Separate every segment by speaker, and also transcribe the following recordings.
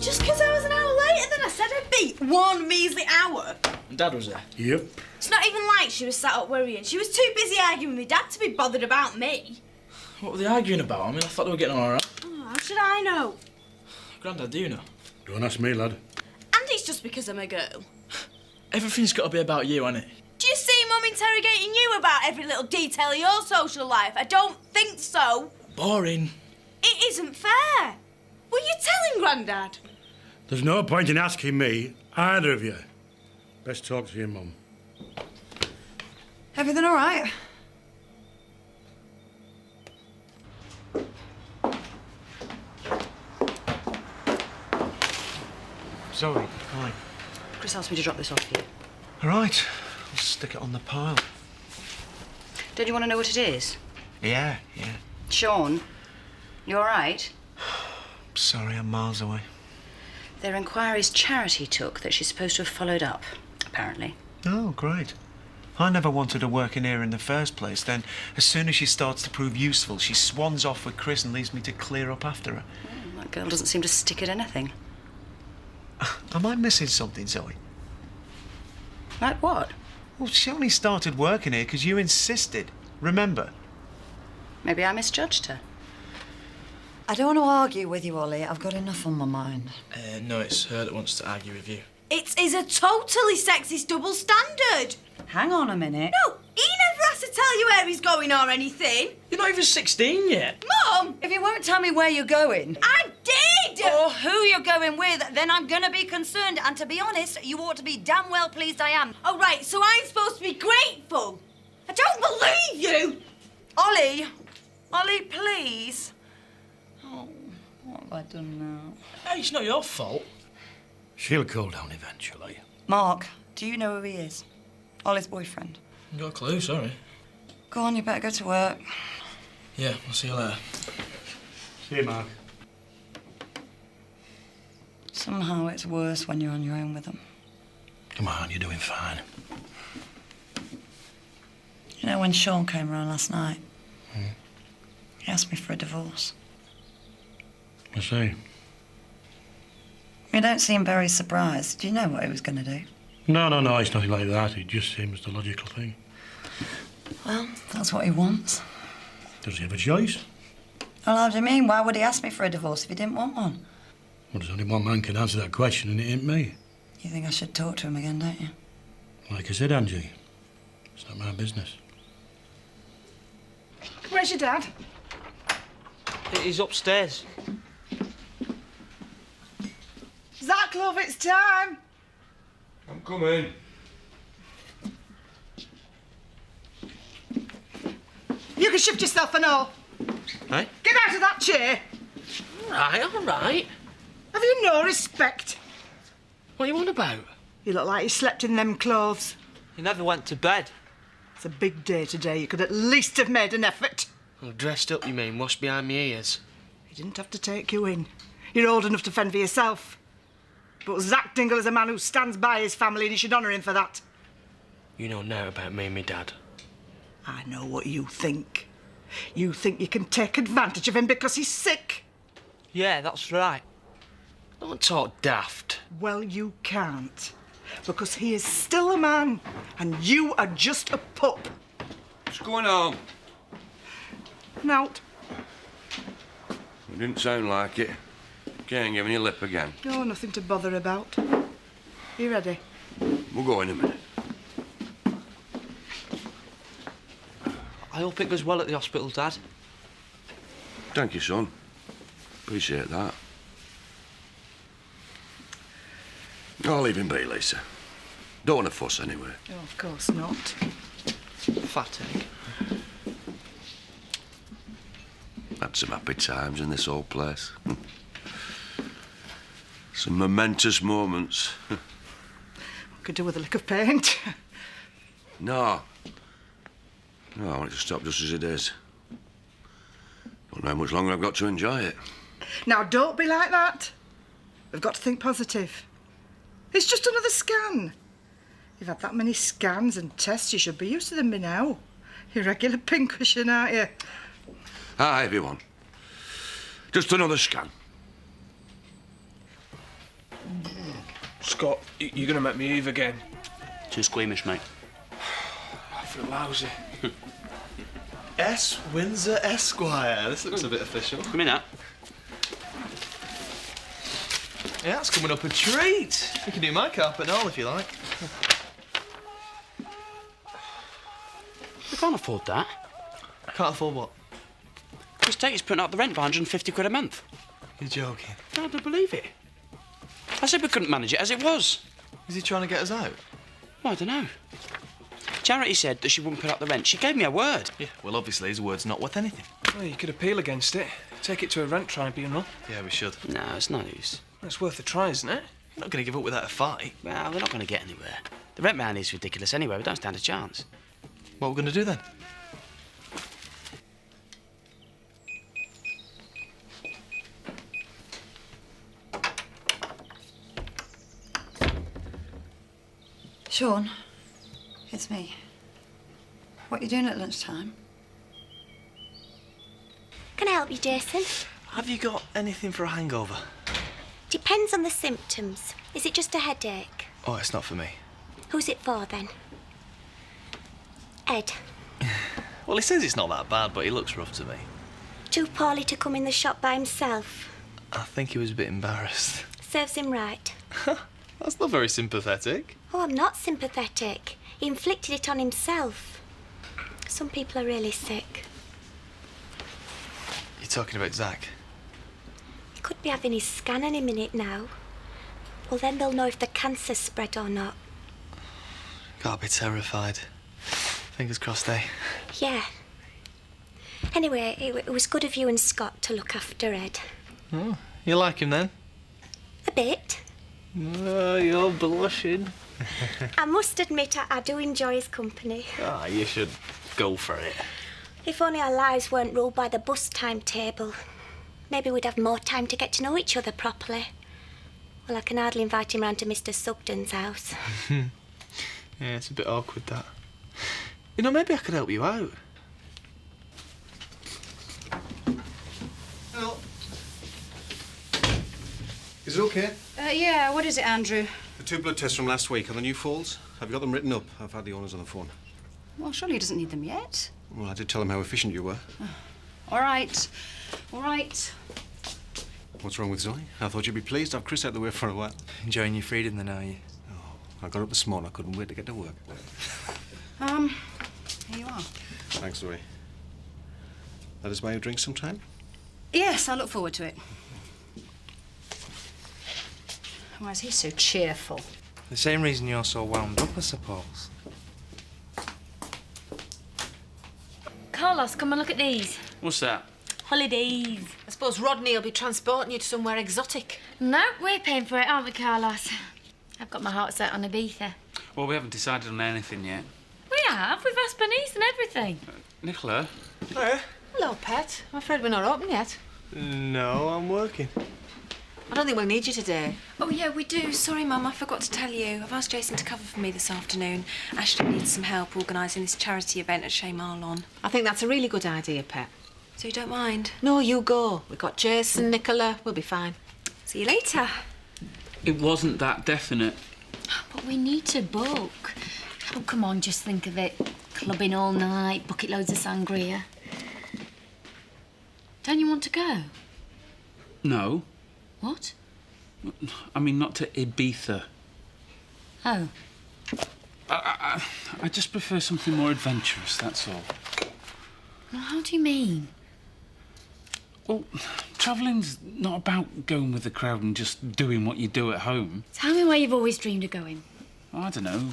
Speaker 1: Just because I was an hour later than I said I'd be. 1 measly hour.
Speaker 2: And Dad was there?
Speaker 3: Yep.
Speaker 1: It's not even like she was sat up worrying. She was too busy arguing with Dad to be bothered about me.
Speaker 2: What were they arguing about? I mean, I thought they were getting on all right.
Speaker 1: Oh, how should I know?
Speaker 2: Grandad, do you know?
Speaker 3: Don't ask me, lad.
Speaker 1: And it's just because I'm a girl.
Speaker 2: Everything's got to be about you, hasn't it?
Speaker 1: Do you see Mum interrogating you about every little detail of your social life? I don't think so.
Speaker 2: Boring.
Speaker 1: It isn't fair. Were you telling Grandad?
Speaker 3: There's no point in asking me, either of you. Best talk to your mum.
Speaker 4: Everything all right?
Speaker 5: Zoe, hi.
Speaker 4: Chris asked me to drop this off for you.
Speaker 5: All right, I'll stick it on the pile.
Speaker 4: Don't you want to know what it is?
Speaker 5: Yeah.
Speaker 4: Sean, you all right?
Speaker 5: Sorry, I'm miles away.
Speaker 4: Their inquiry's Charity took that she's supposed to have followed up, apparently.
Speaker 5: Oh, great. I never wanted her working here in the first place. Then, as soon as she starts to prove useful, she swans off with Chris and leaves me to clear up after her.
Speaker 4: That girl doesn't seem to stick at anything.
Speaker 5: Am I missing something, Zoe?
Speaker 4: Like what?
Speaker 5: Well, she only started working here because you insisted. Remember?
Speaker 4: Maybe I misjudged her.
Speaker 6: I don't want to argue with you, Ollie. I've got enough on my mind.
Speaker 2: No, it's her that wants to argue with you.
Speaker 1: It is a totally sexist double standard.
Speaker 6: Hang on a minute.
Speaker 1: No, he never has to tell you where he's going or anything.
Speaker 2: You're not even 16 yet.
Speaker 1: Mum!
Speaker 6: If you won't tell me where you're going...
Speaker 1: I did!
Speaker 6: Or who you're going with, then I'm going to be concerned. And to be honest, you ought to be damn well pleased I am.
Speaker 1: Oh, right, so I'm supposed to be grateful. I don't believe you.
Speaker 6: Ollie! Ollie, please. Oh, what have I done now?
Speaker 2: Hey, it's not your fault.
Speaker 3: She'll cool down eventually.
Speaker 6: Mark, do you know who he is? Ollie's boyfriend.
Speaker 2: Got a clue, sorry.
Speaker 6: Go on, you better go to work.
Speaker 2: Yeah, I'll see you later.
Speaker 3: See you, Mark.
Speaker 6: Somehow it's worse when you're on your own with them.
Speaker 3: Come on, you're doing fine.
Speaker 6: You know, when Sean came round last night, he asked me for a divorce.
Speaker 3: I see.
Speaker 6: You don't seem very surprised. Do you know what he was going to do?
Speaker 3: No, it's nothing like that. It just seems the logical thing.
Speaker 6: Well, that's what he wants.
Speaker 3: Does he have a choice?
Speaker 6: Well, how do you mean? Why would he ask me for a divorce if he didn't want one?
Speaker 3: Well, there's only one man can answer that question, and it ain't me.
Speaker 6: You think I should talk to him again, don't you?
Speaker 3: Like I said, Angie, it's not my business.
Speaker 7: Where's your dad?
Speaker 8: He's upstairs.
Speaker 7: Zach, love, it's time.
Speaker 9: I'm coming.
Speaker 7: You can shift yourself and all.
Speaker 8: Hey?
Speaker 7: Get out of that chair.
Speaker 8: All right.
Speaker 7: Have you no respect?
Speaker 8: What are you on about?
Speaker 7: You look like you slept in them clothes.
Speaker 8: He never went to bed.
Speaker 7: It's a big day today. You could at least have made an effort.
Speaker 8: Well, dressed up, you mean, washed behind my ears.
Speaker 7: He didn't have to take you in. You're old enough to fend for yourself. But Zach Dingle is a man who stands by his family and you should honour him for that.
Speaker 8: You know now about me and my dad.
Speaker 7: I know what you think. You think you can take advantage of him because he's sick.
Speaker 8: Yeah, that's right. Don't talk daft.
Speaker 7: Well, you can't. Because he is still a man and you are just a pup.
Speaker 9: What's going on?
Speaker 7: Nout.
Speaker 9: It didn't sound like it. Can't give any lip again.
Speaker 7: Oh, nothing to bother about. You ready?
Speaker 9: We'll go in a minute.
Speaker 8: I hope it goes well at the hospital, Dad.
Speaker 9: Thank you, son. Appreciate that. I'll leave him be, Lisa. Don't want to fuss anyway.
Speaker 7: Oh, of course not.
Speaker 8: Fat egg.
Speaker 9: Had some happy times in this old place. Some momentous moments.
Speaker 7: Could do with a lick of paint.
Speaker 9: No, I want it to stop just as it is. Don't know how much longer I've got to enjoy it.
Speaker 7: Now, don't be like that. We've got to think positive. It's just another scan. You've had that many scans and tests, you should be used to them by now. You're a regular pincushion, aren't you?
Speaker 9: Hi, everyone. Just another scan.
Speaker 10: Scott, you're going to make me Eve again.
Speaker 8: Too squeamish, mate.
Speaker 10: I feel lousy.
Speaker 11: S. Windsor Esquire. This looks a bit official.
Speaker 8: Come in, now.
Speaker 11: Yeah, that's coming up a treat. We can do my carpet and all if you like.
Speaker 8: We can't afford that.
Speaker 11: Can't afford what?
Speaker 8: Chris Tate's putting up the rent for 150 quid a month.
Speaker 11: You're joking.
Speaker 8: I don't believe it. I said we couldn't manage it as it was.
Speaker 11: Is he trying to get us out?
Speaker 8: Well, I don't know. Charity said that she wouldn't put up the rent. She gave me a word.
Speaker 11: Yeah, well, obviously his word's not worth anything.
Speaker 10: Well, you could appeal against it. Take it to a rent tribunal.
Speaker 11: Yeah, we should.
Speaker 8: No, it's no use.
Speaker 10: It's worth a try, isn't it?
Speaker 11: You're not going to give up without a fight.
Speaker 8: Well, we're not going to get anywhere. The rent man is ridiculous anyway. We don't stand a chance.
Speaker 11: What are we going to do then?
Speaker 6: Sean, it's me. What are you doing at lunchtime?
Speaker 12: Can I help you, Jason?
Speaker 11: Have you got anything for a hangover?
Speaker 12: Depends on the symptoms. Is it just a headache?
Speaker 11: Oh, it's not for me.
Speaker 12: Who's it for, then? Ed.
Speaker 11: Well, he says it's not that bad, but he looks rough to me.
Speaker 12: Too poorly to come in the shop by himself.
Speaker 11: I think he was a bit embarrassed.
Speaker 12: Serves him right.
Speaker 11: That's not very sympathetic.
Speaker 12: Oh, I'm not sympathetic. He inflicted it on himself. Some people are really sick.
Speaker 11: You're talking about Zach?
Speaker 12: He could be having his scan any minute now. Well, then they'll know if the cancer's spread or not.
Speaker 11: Gotta be terrified. Fingers crossed, eh?
Speaker 12: Yeah. Anyway, it was good of you and Scott to look after Ed.
Speaker 11: Oh, you like him then?
Speaker 12: A bit.
Speaker 11: Oh, you're blushing.
Speaker 12: I must admit, I do enjoy his company.
Speaker 11: Ah, you should go for it.
Speaker 12: If only our lives weren't ruled by the bus timetable. Maybe we'd have more time to get to know each other properly. Well, I can hardly invite him round to Mr. Sugden's house.
Speaker 11: Yeah, it's a bit awkward, that. You know, maybe I could help you out.
Speaker 13: Hello. Is it okay?
Speaker 4: Yeah, what is it, Andrew?
Speaker 13: The 2 blood tests from last week on the new falls. Have you got them written up? I've had the owners on the phone.
Speaker 4: Well, surely he doesn't need them yet.
Speaker 13: Well, I did tell them how efficient you were.
Speaker 4: All right. All right.
Speaker 13: What's wrong with Zoe? I thought you'd be pleased to have Chris out the way for a while.
Speaker 11: Enjoying your freedom then, are you?
Speaker 13: I got up this morning. I couldn't wait to get to work.
Speaker 4: Here you are.
Speaker 13: Thanks, Zoe. Let us buy you a drink sometime?
Speaker 4: Yes, I look forward to it. Why is he so cheerful?
Speaker 11: The same reason you're so wound up, I suppose.
Speaker 1: Carlos, come and look at these.
Speaker 8: What's that?
Speaker 1: Holidays.
Speaker 6: I suppose Rodney will be transporting you to somewhere exotic.
Speaker 1: No, we're paying for it, aren't we, Carlos? I've got my heart set on Ibiza.
Speaker 14: Well, we haven't decided on anything yet.
Speaker 1: We have. We've asked Bernice and everything.
Speaker 14: Nicola?
Speaker 11: Hiya.
Speaker 6: Hello, Pet. I'm afraid we're not open yet.
Speaker 11: No, I'm working.
Speaker 6: I don't think we'll need you today.
Speaker 15: Oh, yeah, we do. Sorry, Mum, I forgot to tell you. I've asked Jason to cover for me this afternoon. Ashley needs some help organising this charity event at Chez Marlon.
Speaker 6: I think that's a really good idea, Pet.
Speaker 15: So you don't mind?
Speaker 6: No, you go. We've got Jason, Nicola. We'll be fine.
Speaker 15: See you later.
Speaker 14: It wasn't that definite.
Speaker 1: But we need to book. Oh, come on, just think of it. Clubbing all night, bucket loads of sangria. Don't you want to go?
Speaker 14: No.
Speaker 1: What?
Speaker 14: I mean, not to Ibiza.
Speaker 1: Oh.
Speaker 14: I just prefer something more adventurous, that's all.
Speaker 1: Well, how do you mean?
Speaker 14: Well, travelling's not about going with the crowd and just doing what you do at home.
Speaker 1: Tell me where you've always dreamed of going.
Speaker 14: I don't know.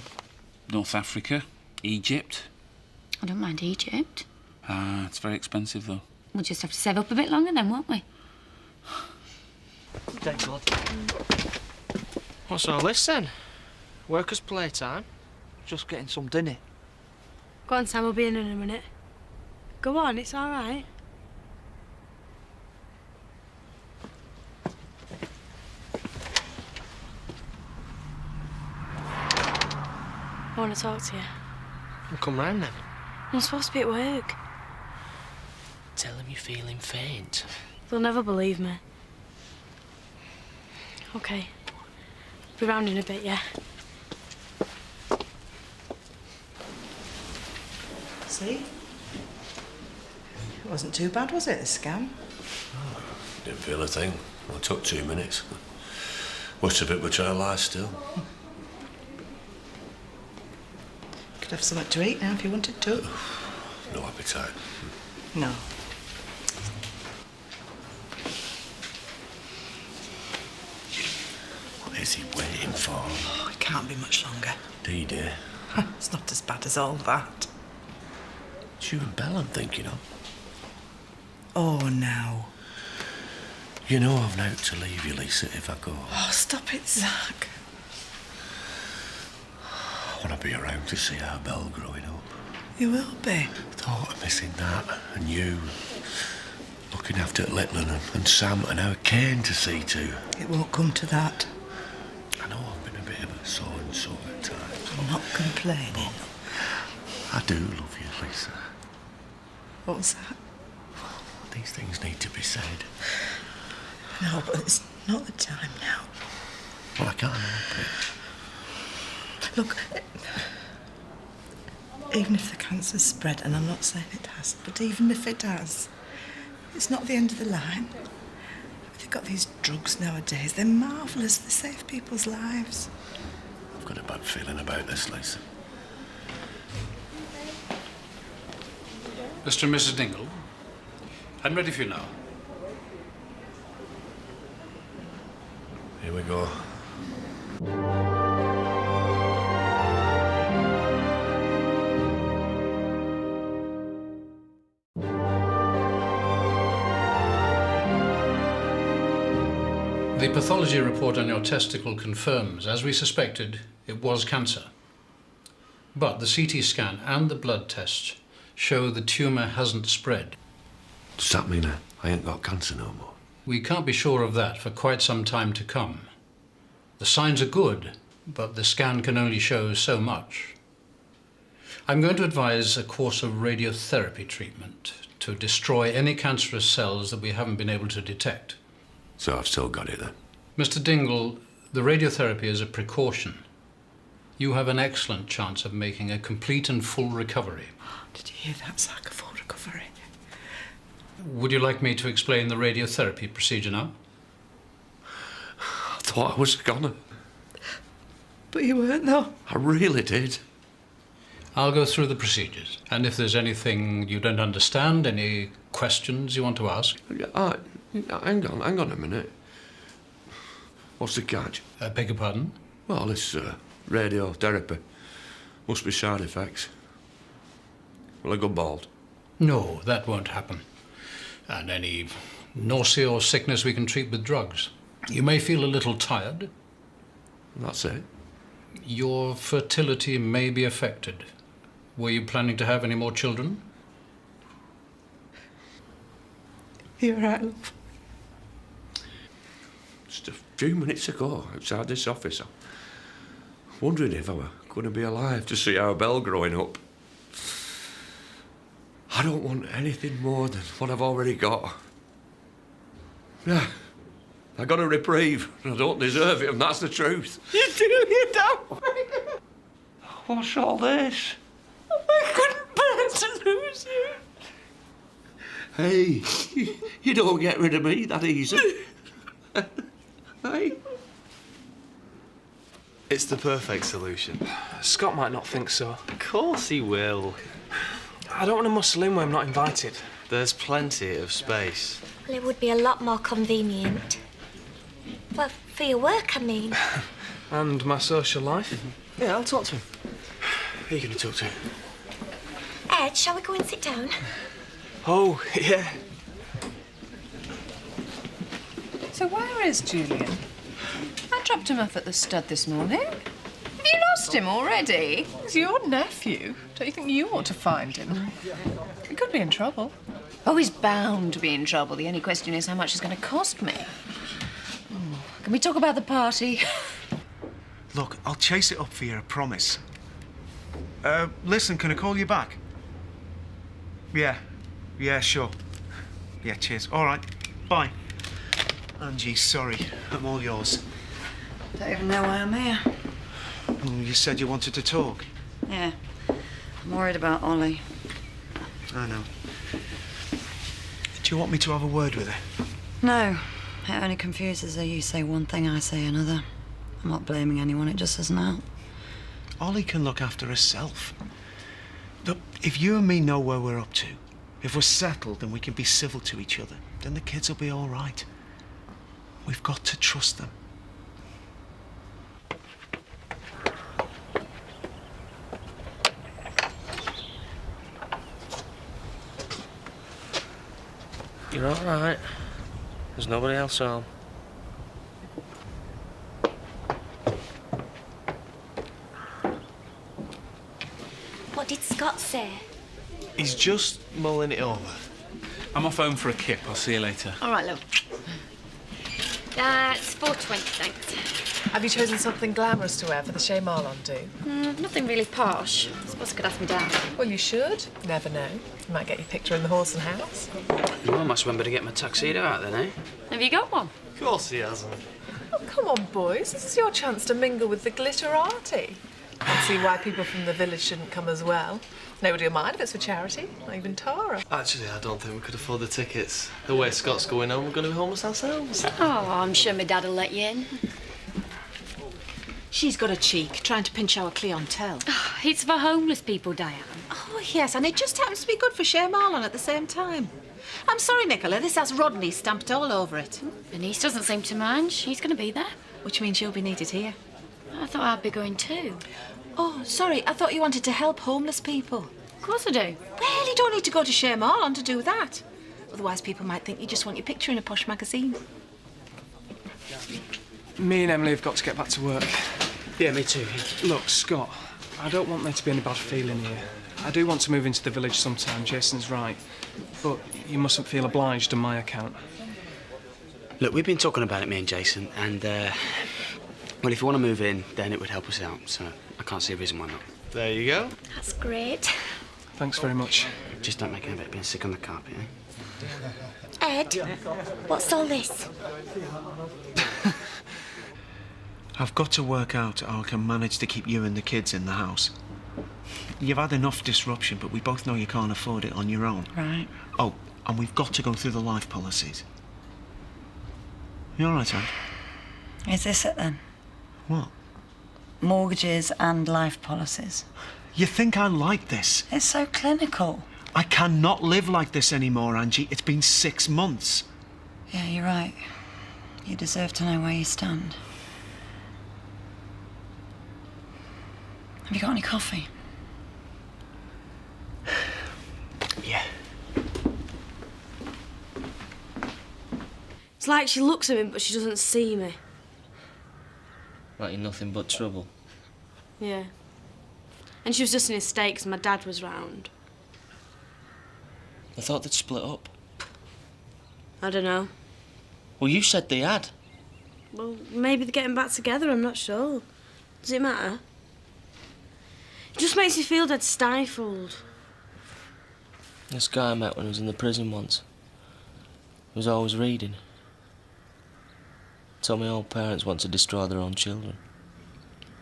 Speaker 14: North Africa, Egypt.
Speaker 1: I don't mind Egypt.
Speaker 14: It's very expensive, though.
Speaker 1: We'll just have to save up a bit longer then, won't we?
Speaker 8: Thank God.
Speaker 10: What's all this, then? Workers' playtime?
Speaker 8: Just getting some dinner.
Speaker 16: Go on, Sam, we'll be in a minute. Go on, it's all right. I want to talk to you.
Speaker 10: We'll come round, then.
Speaker 16: I'm supposed to be at work.
Speaker 8: Tell him you're feeling faint.
Speaker 16: They'll never believe me. OK. Be round in a bit, yeah?
Speaker 7: See? It wasn't too bad, was it, the scan?
Speaker 9: Didn't feel a thing. It took 2 minutes. Much of it were trial lies still.
Speaker 7: Could have something to eat now if you wanted to.
Speaker 9: No appetite.
Speaker 7: No.
Speaker 9: What is he waiting for?
Speaker 7: Oh, it can't be much longer.
Speaker 9: Dee, dear.
Speaker 7: It's not as bad as all that.
Speaker 9: It's you and Belle I'm thinking of.
Speaker 7: Oh, now.
Speaker 9: You know I've now to leave you, Lisa, if I go.
Speaker 7: Oh, stop it, Zach.
Speaker 9: I want to be around to see our Belle growing up.
Speaker 7: You will be.
Speaker 9: Thought of missing that, and you. Looking after Litland and Sam and our Kane to see to.
Speaker 7: It won't come to that.
Speaker 9: I know I've been a bit of a so-and-so at times.
Speaker 7: I'm not complaining.
Speaker 9: I do love you, Lisa.
Speaker 7: What's that?
Speaker 9: These things need to be said.
Speaker 7: No, but it's not the time now.
Speaker 9: Well, I can't help it.
Speaker 7: Look, even if the cancer's spread, and I'm not saying it has, but even if it has, it's not the end of the line. They've got these drugs nowadays. They're marvellous. They save people's lives.
Speaker 9: I've got a bad feeling about this, Lisa.
Speaker 14: Mr. and Mrs. Dingle, I'm ready for you now.
Speaker 9: Here we go.
Speaker 14: The pathology report on your testicle confirms, as we suspected, it was cancer. But the CT scan and the blood test show the tumour hasn't spread.
Speaker 9: Does that mean I ain't got cancer no more?
Speaker 14: We can't be sure of that for quite some time to come. The signs are good, but the scan can only show so much. I'm going to advise a course of radiotherapy treatment to destroy any cancerous cells that we haven't been able to detect.
Speaker 9: So I've still got it then?
Speaker 14: Mr. Dingle, the radiotherapy is a precaution. You have an excellent chance of making a complete and full recovery.
Speaker 7: Did you hear that, Zach? A full recovery.
Speaker 14: Would you like me to explain the radiotherapy procedure now?
Speaker 9: I thought I was gonna.
Speaker 7: But you weren't, though.
Speaker 9: I really did.
Speaker 14: I'll go through the procedures, and if there's anything you don't understand, any questions you want to ask...
Speaker 9: Hang on a minute. What's the catch?
Speaker 14: Beg your pardon?
Speaker 9: Well, this radiotherapy. Must be side effects. Will I go bald?
Speaker 14: No, that won't happen. And any nausea or sickness we can treat with drugs. You may feel a little tired.
Speaker 9: That's it.
Speaker 14: Your fertility may be affected. Were you planning to have any more children?
Speaker 7: You're right, love.
Speaker 9: Just a few minutes ago, outside this office, I'm wondering if I were going to be alive to see our Belle growing up. I don't want anything more than what I've already got. Yeah, I got a reprieve, and I don't deserve it, and that's the truth.
Speaker 7: You do, you don't.
Speaker 9: What's all this?
Speaker 7: I couldn't bear to lose you.
Speaker 9: Hey, you don't get rid of me that easy. Hey.
Speaker 10: It's the perfect solution.
Speaker 11: Scott might not think so.
Speaker 10: Of course he will.
Speaker 11: I don't want to muscle in where I'm not invited.
Speaker 10: There's plenty of space.
Speaker 12: Well, it would be a lot more convenient. Well, for your work, I mean.
Speaker 11: And my social life.
Speaker 10: Yeah, I'll talk to him.
Speaker 11: Who are you going to talk to?
Speaker 12: Ed, shall we go and sit down?
Speaker 11: Oh, yeah.
Speaker 6: So where is Julian? I dropped him off at the stud this morning. Have you lost him already? He's your nephew. Don't you think you ought to find him? He could be in trouble. Oh, he's bound to be in trouble. The only question is how much it's going to cost me. Can we talk about the party?
Speaker 5: Look, I'll chase it up for you, I promise. Listen, can I call you back? Yeah, sure. Yeah, cheers. All right, bye. Angie, sorry, I'm all yours.
Speaker 4: Don't even know why I'm here.
Speaker 5: Oh, you said you wanted to talk.
Speaker 4: Yeah. I'm worried about Ollie.
Speaker 5: I know. Do you want me to have a word with her?
Speaker 4: No. It only confuses her. You say one thing, I say another. I'm not blaming anyone, it just doesn't help.
Speaker 5: Ollie can look after herself. Look, if you and me know where we're up to, if we're settled and we can be civil to each other, then the kids will be all right. We've got to trust them.
Speaker 2: You're all right. There's nobody else home.
Speaker 12: What did Scott say?
Speaker 11: He's just mulling it over. I'm off home for a kip. I'll see you later.
Speaker 16: All right, love.
Speaker 1: That's 4:20, thanks.
Speaker 6: Have you chosen something glamorous to wear for the Chez Marlon do?
Speaker 1: Nothing really posh. I suppose I could ask me down.
Speaker 6: Well, you should. You never know. You might get your picture in the horse and house.
Speaker 8: Well, I must remember to get my tuxedo out then, eh?
Speaker 1: Have you got one?
Speaker 11: Of course he hasn't.
Speaker 6: Oh, come on, boys. This is your chance to mingle with the glitterati. And see why people from the village shouldn't come as well. Nobody will mind if it's for charity, not even Tara.
Speaker 11: Actually, I don't think we could afford the tickets. The way Scott's going home, we're going to be homeless ourselves.
Speaker 1: Oh, I'm sure my dad will let you in.
Speaker 17: She's got a cheek, trying to pinch our clientele.
Speaker 1: Oh, it's for homeless people, Diane.
Speaker 17: Oh, yes, and it just happens to be good for Chez Marlon at the same time. I'm sorry, Nicola, this has Rodney stamped all over it.
Speaker 1: Bernice doesn't seem to mind. She's going to be there.
Speaker 17: Which means you'll be needed here.
Speaker 1: I thought I'd be going too.
Speaker 17: Oh, sorry, I thought you wanted to help homeless people.
Speaker 1: Of course I do.
Speaker 17: Well, you don't need to go to Chez Marlon to do that. Otherwise, people might think you just want your picture in a posh magazine.
Speaker 10: Me and Emily have got to get back to work.
Speaker 8: Yeah, me too.
Speaker 10: Look, Scott, I don't want there to be any bad feeling here. I do want to move into the village sometime, Jason's right. But you mustn't feel obliged on my account.
Speaker 8: Look, we've been talking about it, me and Jason, and, well, if you want to move in, then it would help us out, so I can't see a reason why not.
Speaker 11: There you go.
Speaker 1: That's great.
Speaker 10: Thanks very much.
Speaker 8: Just don't make any of it being sick on the carpet, eh?
Speaker 12: Ed, what's all this?
Speaker 5: I've got to work out how I can manage to keep you and the kids in the house. You've had enough disruption, but we both know you can't afford it on your own.
Speaker 4: Right.
Speaker 5: Oh, and we've got to go through the life policies. You all right, Anne?
Speaker 4: Is this it then?
Speaker 5: What?
Speaker 4: Mortgages and life policies.
Speaker 5: You think I like this?
Speaker 4: It's so clinical.
Speaker 5: I cannot live like this anymore, Angie. It's been 6 months.
Speaker 4: Yeah, you're right. You deserve to know where you stand. Have you got any coffee?
Speaker 5: Yeah.
Speaker 16: It's like she looks at me, but she doesn't see me.
Speaker 2: Like you're nothing but trouble.
Speaker 16: Yeah. And she was just in his state 'cause my dad was round.
Speaker 2: I thought they'd split up.
Speaker 16: I don't know.
Speaker 2: Well, you said they had.
Speaker 16: Well, maybe they're getting back together, I'm not sure. Does it matter? It just makes you feel dead stifled.
Speaker 2: This guy I met when I was in the prison once. He was always reading. Told me all parents want to destroy their own children.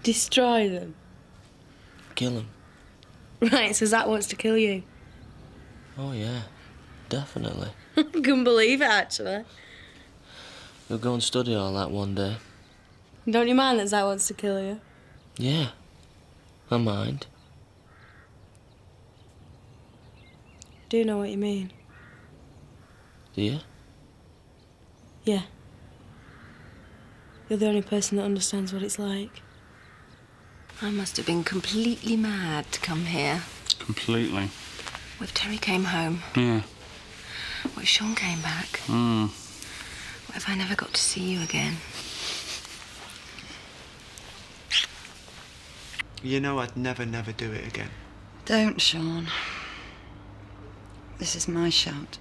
Speaker 16: Destroy them?
Speaker 2: Kill them.
Speaker 16: Right, so Zach wants to kill you.
Speaker 2: Oh, yeah. Definitely.
Speaker 16: I couldn't believe it, actually.
Speaker 2: You'll go and study all that one day.
Speaker 16: Don't you mind that Zach wants to kill you?
Speaker 2: Yeah. I mind.
Speaker 16: Do you know what you mean?
Speaker 2: Do you?
Speaker 16: Yeah. You're the only person that understands what it's like.
Speaker 15: I must have been completely mad to come here.
Speaker 18: Completely.
Speaker 15: What if Terry came home?
Speaker 18: Yeah.
Speaker 15: What if Sean came back?
Speaker 18: Mm.
Speaker 15: What if I never got to see you again?
Speaker 5: You know I'd never do it again.
Speaker 4: Don't, Sean. This is my shout.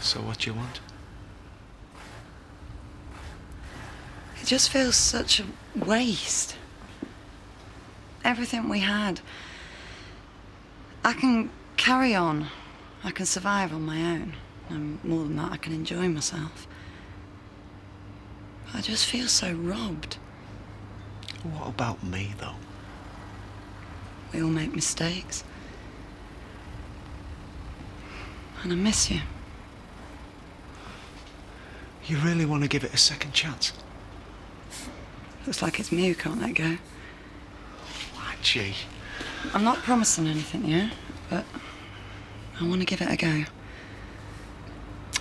Speaker 5: So what do you want?
Speaker 4: It just feels such a waste. Everything we had. I can carry on. I can survive on my own. And more than that, I can enjoy myself. I just feel so robbed.
Speaker 5: What about me, though?
Speaker 4: We all make mistakes. And I miss you.
Speaker 5: You really want to give it a second chance?
Speaker 4: Looks like it's me who can't let go.
Speaker 5: Why, gee.
Speaker 4: I'm not promising anything, yeah? But I want to give it a go.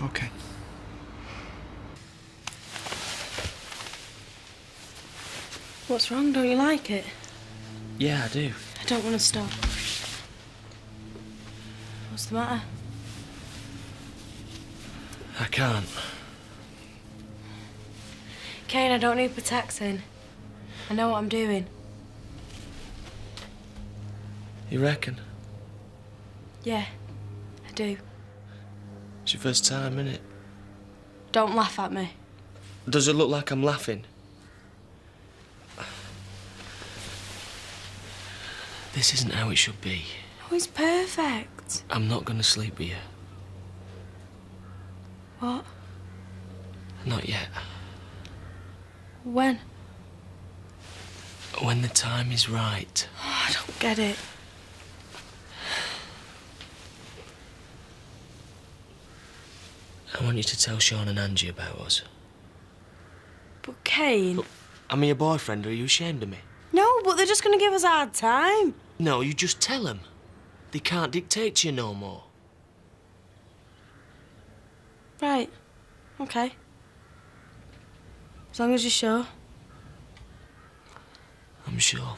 Speaker 5: Okay.
Speaker 16: What's wrong? Don't you like it?
Speaker 2: Yeah, I do.
Speaker 16: I don't want to stop. What's the matter?
Speaker 2: I can't.
Speaker 16: Kane, I don't need protecting. I know what I'm doing.
Speaker 2: You reckon?
Speaker 16: Yeah, I do.
Speaker 2: It's your first time, innit?
Speaker 16: Don't laugh at me.
Speaker 2: Does it look like I'm laughing? This isn't how it should be.
Speaker 16: Oh, it's perfect.
Speaker 2: I'm not gonna sleep with you.
Speaker 16: What?
Speaker 2: Not yet.
Speaker 16: When?
Speaker 2: When the time is right.
Speaker 16: Oh, I don't get it.
Speaker 2: I want you to tell Sean and Angie about us.
Speaker 16: But Kane...
Speaker 2: Am I your boyfriend or are you ashamed of me?
Speaker 16: No, but they're just going to give us a hard time.
Speaker 2: No, you just tell them. They can't dictate to you no more.
Speaker 16: Right. OK. As long as you're sure.
Speaker 2: I'm sure.